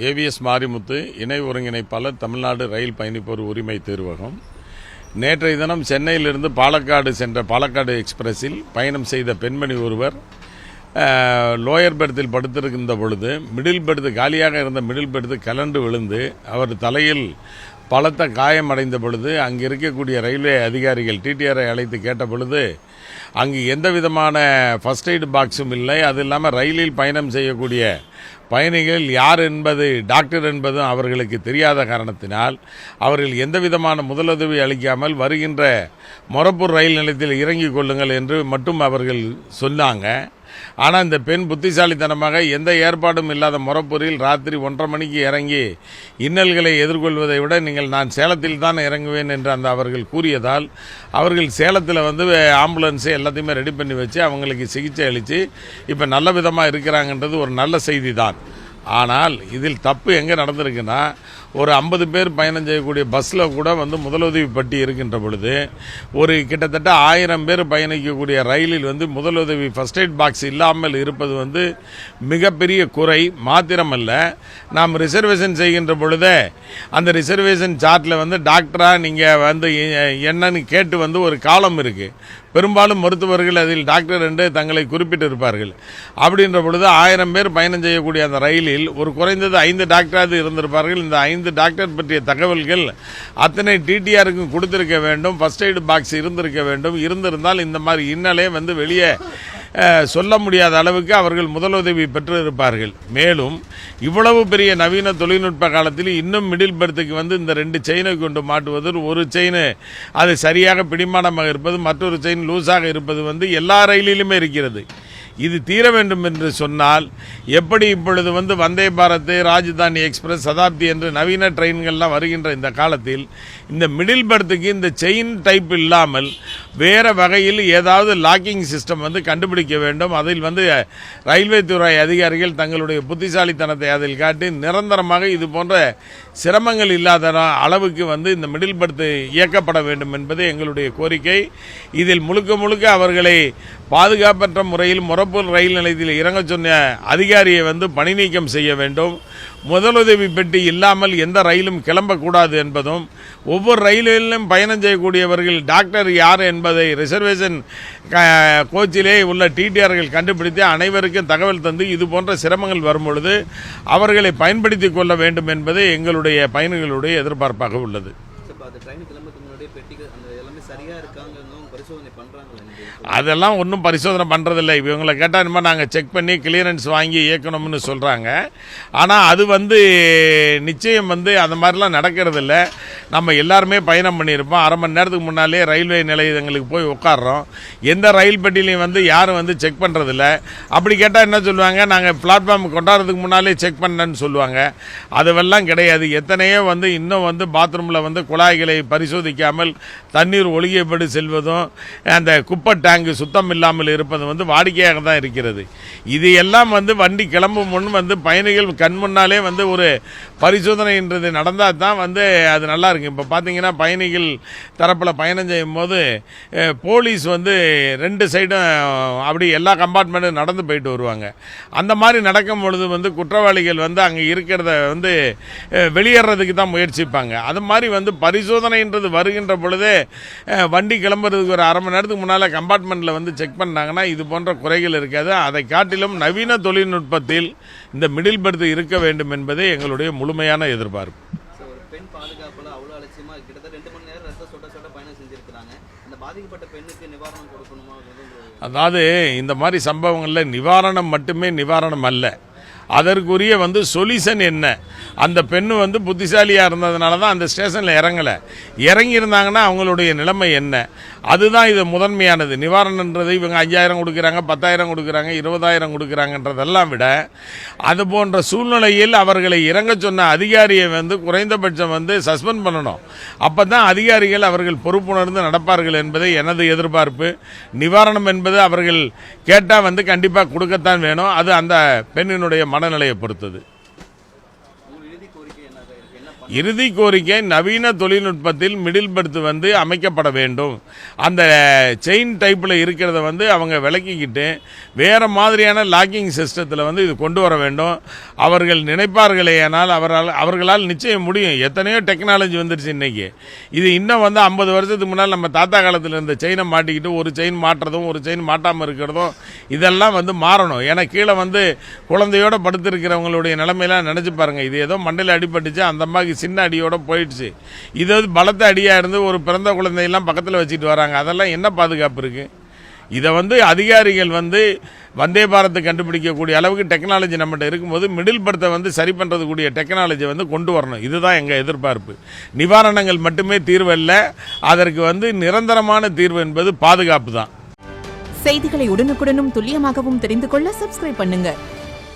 AVS Marimuthu இணை ஒருங்கிணைப்பாளர் தமிழ்நாடு ரயில் பயணிப்போர் உரிமை தேர்வகம். நேற்றைய தினம் சென்னையிலிருந்து பாலக்காடு சென்ற பாலக்காடு எக்ஸ்பிரஸில் பயணம் செய்த பெண்மணி ஒருவர் லோயர் பெர்த்தில் படுத்திருக்கின்ற பொழுது மிடில் பெர்த்து காலியாக இருந்த மிடில் பெர்த்து கலண்டு விழுந்து அவர் தலையில் பலத்த காயமடைந்த பொழுது அங்கு இருக்கக்கூடிய ரயில்வே அதிகாரிகள் டிடிஆரை அழைத்து கேட்ட பொழுது அங்கு எந்த விதமான ஃபர்ஸ்ட் எய்டு பாக்ஸும் இல்லை. அது இல்லாமல் ரயிலில் பயணம் செய்யக்கூடிய பயணிகள் யார் என்பது டாக்டர் என்பதும் அவர்களுக்கு தெரியாத காரணத்தினால் அவர்கள் எந்த விதமான முதலுதவி அளிக்காமல் வருகின்ற மொரப்பூர் ரயில் நிலையத்தில் இறங்கிக் கொள்ளுங்கள் என்று மட்டும் அவர்கள் சொன்னாங்க. ஆனால் இந்த பெண் புத்திசாலித்தனமாக எந்த ஏற்பாடும் இல்லாத மொரப்பூரில் ராத்திரி 1:30 மணிக்கு இறங்கி இன்னல்களை எதிர்கொள்வதை விட நான் சேலத்தில் தான் இறங்குவேன் என்று அவர்கள் கூறியதால் அவர்கள் சேலத்தில் ஆம்புலன்ஸை எல்லாத்தையுமே ரெடி பண்ணி வச்சு அவங்களுக்கு சிகிச்சை அளித்து இப்போ நல்ல விதமாக இருக்கிறாங்கன்றது ஒரு நல்ல செய்தி தான். ஆனால் இதில் தப்பு எங்கே நடந்திருக்குன்னா, ஒரு 50 பேர் பயணம் செய்யக்கூடிய பஸ்ஸில் கூட முதலுதவி பட்டி இருக்கின்ற பொழுது ஒரு கிட்டத்தட்ட 1000 பேர் பயணிக்கக்கூடிய ரயிலில் முதலுதவி ஃபர்ஸ்ட் எய்ட் பாக்ஸ் இல்லாமல் இருப்பது மிகப்பெரிய குறை மாத்திரமல்ல. நாம் ரிசர்வேஷன் செய்கின்ற பொழுதே அந்த ரிசர்வேஷன் சார்ட்டில் டாக்டரா நீங்கள் என்னன்னு கேட்டு ஒரு காலம் இருக்குது. பெரும்பாலும் மருத்துவர்கள் அதில் டாக்டர் என்று தங்களை குறிப்பிட்டிருப்பார்கள். அப்படின்ற பொழுது 1000 பேர் பயணம் செய்யக்கூடிய அந்த ரயிலில் ஒரு குறைந்தது 5 டாக்டராவது இருந்திருப்பார்கள். இந்த 5 டாக்டர் பற்றிய தகவல்கள் அத்தனை டிடிஆருக்கும் கொடுத்திருக்க வேண்டும். ஃபர்ஸ்ட் எய்டு பாக்ஸ் இருந்திருக்க வேண்டும். இருந்திருந்தால் இந்த மாதிரி இன்னலே வெளியே சொல்ல முடியாத அளவுக்கு அவர்கள் முதலுதவி பெற்று இருப்பார்கள். மேலும் இவ்வளவு பெரிய நவீன தொழில்நுட்ப காலத்தில் இன்னும் மிடில் பெர்த்துக்கு இந்த 2 செயினை கொண்டு மாட்டுவது, ஒரு செயின் அது சரியாக பிடிமானமாக இருப்பது, மற்றொரு செயின் லூஸாக இருப்பது எல்லா ரயிலிலுமே இருக்கிறது. இது தீர வேண்டும் என்று சொன்னால் எப்படி இப்பொழுது வந்தே பாரத், ராஜதானி எக்ஸ்பிரஸ், சதாப்தி என்று நவீன ட்ரெயின்கள்லாம் வருகின்ற இந்த காலத்தில் இந்த மிடில் பெர்த்துக்கு இந்த செயின் டைப் இல்லாமல் வேறு வகையில் ஏதாவது லாக்கிங் சிஸ்டம் கண்டுபிடிக்க வேண்டும். அதில் ரயில்வே துறை அதிகாரிகள் தங்களுடைய புத்திசாலித்தனத்தை அதில் காட்டி நிரந்தரமாக இது போன்ற சிரமங்கள் இல்லாத அளவுக்கு இந்த மிடில் பெர்த்து இயக்கப்பட வேண்டும் என்பது எங்களுடைய கோரிக்கை. இதில் முழுக்க முழுக்க அவர்களை பாதுகாப்பற்ற முறையில் மொரப்பூர் ரயில் நிலையத்தில் இறங்க சொன்ன அதிகாரியை பணி நீக்கம் செய்ய வேண்டும். முதலுதவி பெட்டி இல்லாமல் எந்த ரயிலும் கிளம்பக்கூடாது என்பதும், ஒவ்வொரு ரயிலிலும் பயணம் செய்யக்கூடியவர்கள் டாக்டர் யார் என்பதை ரிசர்வேஷன் கோச்சிலே உள்ள டிடிஆர்கள் கண்டுபிடித்து அனைவருக்கும் தகவல் தந்து இது போன்ற சிரமங்கள் வரும்பொழுது அவர்களை பயன்படுத்தி கொள்ள வேண்டும் என்பது எங்களுடைய பயணிகளுடைய எதிர்பார்ப்பாக உள்ளது. அதெல்லாம் ஒன்றும் பரிசோதனை பண்ணுறதில்லை. இவங்களை கேட்டால் இனிமேல் நாங்கள் செக் பண்ணி கிளியரன்ஸ் வாங்கி இயக்கணும்னு சொல்கிறாங்க. ஆனால் அது நிச்சயம் அந்த மாதிரிலாம் நடக்கிறதில்ல. நம்ம எல்லாருமே பயணம் பண்ணியிருப்போம். அரை மணி நேரத்துக்கு முன்னாலே ரயில்வே நிலையங்களுக்கு போய் உட்காடுறோம். எந்த ரயில் பெட்டிலையும் யாரும் செக் பண்ணுறதில்ல. அப்படி கேட்டால் என்ன சொல்லுவாங்க, நாங்கள் பிளாட்ஃபார்ம் கொண்டாடுறதுக்கு முன்னாலே செக் பண்ணேன்னு சொல்லுவாங்க. அதுவெல்லாம் கிடையாது. எத்தனையோ இன்னும் பாத்ரூமில் குழாய்களை பரிசோதிக்காமல் தண்ணீர் ஒழுகியபடி செல்வதும், அந்த குப்பை டேங்கு சுத்தம் இல்லாமல் இருப்பது வாடிக்கையாக தான் இருக்கிறது. இது எல்லாம் வண்டி கிளம்பும் முன் பயணிகள் கண் முன்னாலே ஒரு பரிசோதனைன்றது நடந்தால் தான் அது நல்லா இருக்கு. இப்போ பார்த்தீங்கன்னா பயணிகள் தரப்பில் பயணம் செய்யும் போது போலீஸ் 2 சைடும் அப்படி எல்லா கம்பார்ட்மெண்ட்டும் நடந்து போயிட்டு வருவாங்க. அந்த மாதிரி நடக்கும் பொழுது குற்றவாளிகள் அங்கே இருக்கிறத வெளியேறதுக்கு தான் முயற்சிப்பாங்க. அது மாதிரி பரிசோதனைன்றது வருகின்ற பொழுதே வண்டி கிளம்புறதுக்கு ஒரு அரை மணி நேரத்துக்கு முன்னால் கம்பார்ட்மெண்ட்டில் செக் பண்ணாங்கன்னா இது போன்ற குறைகள் இருக்காது. அதை காட்டிலும் நவீன தொழில்நுட்பத்தில் இந்த மிடில் பெர்த் இருக்க வேண்டும் என்பதே எங்களுடைய முழுமையான எதிர்பார்ப்பு. அதாவது இந்த மாதிரி சம்பவங்களில் நிவாரணம் மட்டுமே நிவாரணம் அல்ல, அதற்குரிய சொல்யூஷன் என்ன. அந்த பெண்ணு புத்திசாலியாக இருந்ததுனால தான் அந்த ஸ்டேஷனில் இறங்கியிருந்தாங்கன்னா அவங்களுடைய நிலைமை என்ன, அதுதான் இது முதன்மையானது. நிவாரணன்றது இவங்க 5000 கொடுக்குறாங்க, 10,000 கொடுக்குறாங்க, 20,000 கொடுக்குறாங்கன்றதெல்லாம் விட அது போன்ற சூழ்நிலையில் அவர்களை இறங்க சொன்ன அதிகாரியை குறைந்தபட்சம் சஸ்பெண்ட் பண்ணணும். அப்போ தான் அதிகாரிகள் அவர்கள் பொறுப்புணர்ந்து நடப்பார்கள் என்பதை எனது எதிர்பார்ப்பு. நிவாரணம் என்பது அவர்கள் கேட்டால் கண்டிப்பாக கொடுக்கத்தான் வேணும். அது அந்த பெண்ணினுடைய மனநிலையை பொறுத்தது. இறுதி கோரிக்கை நவீன தொழில்நுட்பத்தில் மிடில் பெர்த் வந்து அமைக்கப்பட வேண்டும். அந்த செயின் டைப்பில் இருக்கிறத வந்து அவங்க விளக்கிக்கிட்டு வேறு மாதிரியான லாக்கிங் சிஸ்டத்தில் வந்து இது கொண்டு வர வேண்டும். அவர்கள் நினைப்பார்களே ஆனால் அவர்களால் நிச்சயம் முடியும். எத்தனையோ டெக்னாலஜி வந்துருச்சு இன்றைக்கி. இது இன்னும் வந்து 50 வருஷத்துக்கு முன்னால் நம்ம தாத்தா காலத்தில் இருந்த செயினை மாட்டிக்கிட்டு ஒரு செயின் மாட்டுறதும் ஒரு செயின் மாட்டாமல் இருக்கிறதும் இதெல்லாம் வந்து மாறணும். ஏன்னா கீழே வந்து குழந்தையோடு படுத்திருக்கிறவங்களுடைய நிலைமையெல்லாம் நினச்சி பாருங்கள். இது ஏதோ மண்டையில் அடிபட்டுச்சு, அந்த மாதிரி சின்ன அடியோட போயிடுச்சு. இது பலத்த அடியாக இருந்து ஒரு பிறந்த குழந்தையெல்லாம் பக்கத்தில் வச்சுட்டு வராங்க. அதெல்லாம் என்ன பாதுகாப்பு இருக்குது? இதை வந்து அதிகாரிகள் வந்து வந்தே பாரத்தை கண்டுபிடிக்கக்கூடிய அளவுக்கு டெக்னாலஜி நம்மகிட்ட இருக்கும்போது மிடில் பெர்த்தை வந்து சரி பண்ணுறதுக்கூடிய டெக்னாலஜி வந்து கொண்டு வரணும். இதுதான் எங்கள் எதிர்பார்ப்பு. நிவாரணங்கள் மட்டுமே தீர்வு அல்ல, அதற்கு வந்து நிரந்தரமான தீர்வு என்பது பாதுகாப்பு தான். செய்திகளை உடனுக்குடனும் துல்லியமாகவும் தெரிந்து கொள்ள சப்ஸ்கிரைப் பண்ணுங்க.